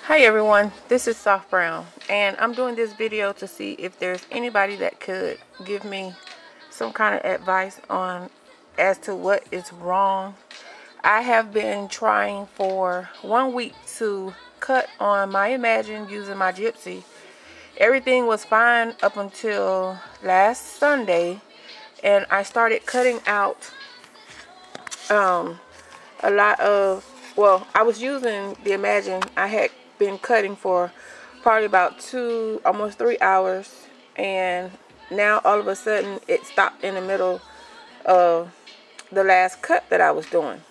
Hi everyone, this is Soft Brown, and I'm doing this video to see if there's anybody that could give me some kind of advice on as to what is wrong. I have been trying for 1 week to cut on my Imagine using my Gypsy. Everything was fine up until last Sunday, and I started cutting out a lot of, well, I was using the Imagine. I had been cutting for probably about 2, almost 3 hours, and now all of a sudden it stopped in the middle of the last cut that I was doing.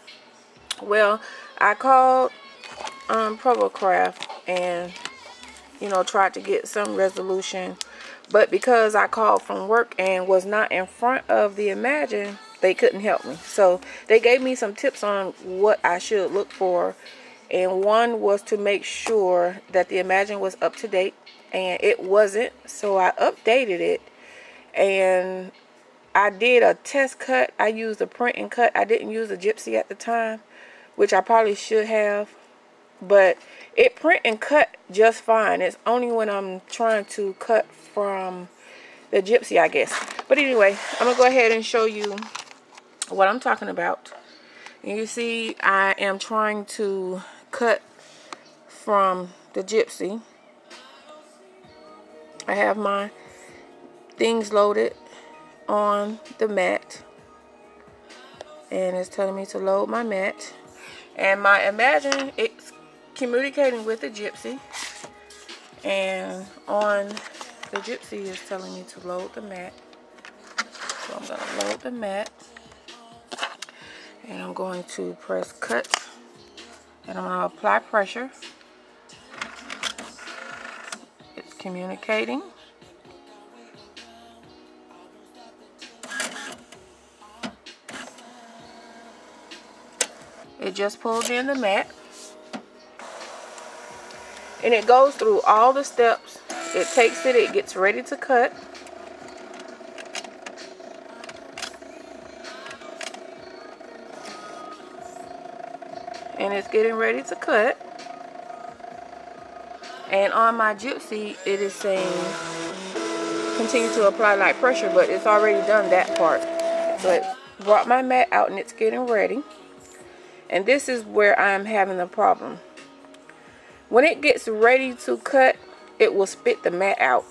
Well, I called Craft and tried to get some resolution, but because I called from work and was not in front of the Imagine, they couldn't help me. So they gave me some tips on what I should look for, and one was to make sure that the Imagine was up to date, and it wasn't. So I updated it, and I did a test cut. I used a print and cut. I didn't use a Gypsy at the time, which I probably should have, but it print and cut just fine. It's only when I'm trying to cut from the Gypsy, I guess. But anyway, I'm gonna go ahead and show you what I'm talking about. And you see, I am trying to cut from the Gypsy. I have my things loaded on the mat, and it's telling me to load my mat. And my Imagine, it's communicating with the Gypsy, and on the Gypsy is telling me to load the mat. So I'm going to load the mat, and I'm going to press cut, and I'm going to apply pressure. It's communicating. It just pulled in the mat, and it goes through all the steps. It takes it, it gets ready to cut. And it's getting ready to cut. And on my Gypsy, it is saying continue to apply light pressure, but it's already done that part. So it brought my mat out, and it's getting ready. And this is where I'm having the problem. When it gets ready to cut, it will spit the mat out.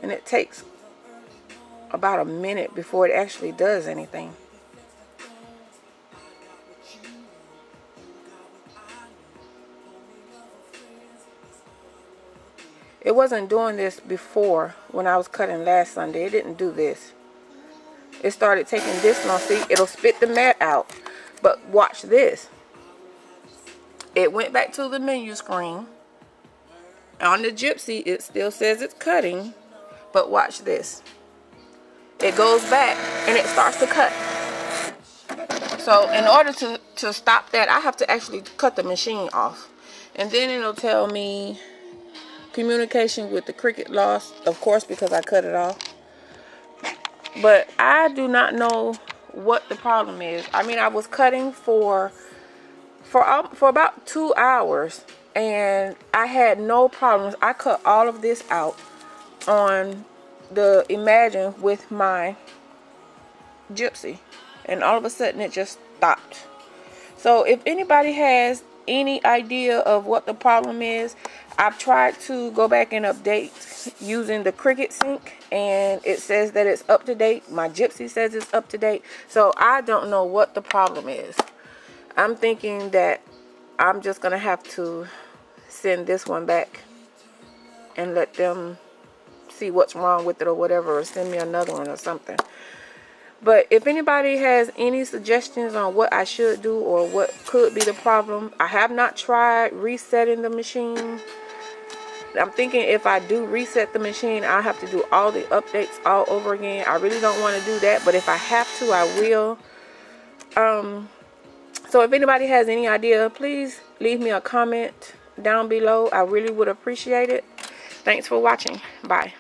And it takes about a minute before it actually does anything. It wasn't doing this before when I was cutting last Sunday. It didn't do this. It started taking this long. See, it'll spit the mat out. But watch this. It went back to the menu screen. On the Gypsy, it still says it's cutting. But watch this. It goes back and it starts to cut. So in order to stop that, I have to actually cut the machine off. And then it'll tell me communication with the Cricut lost, of course, because I cut it off. But I do not know what the problem is. I mean, I was cutting for about 2 hours, and I had no problems. I cut all of this out on the Imagine with my Gypsy, and all of a sudden it just stopped. So if anybody has any idea of what the problem is, I've tried to go back and update using the Cricut sync, and it says that it's up to date. My Gypsy says it's up to date. So I don't know what the problem is. I'm thinking that I'm just gonna have to send this one back and let them see what's wrong with it or whatever, or send me another one or something. But if anybody has any suggestions on what I should do or what could be the problem, I have not tried resetting the machine. I'm thinking if I do reset the machine, I'll have to do all the updates all over again. I really don't want to do that, but if I have to, I will. So if anybody has any idea, please leave me a comment down below. I really would appreciate it. Thanks for watching. Bye.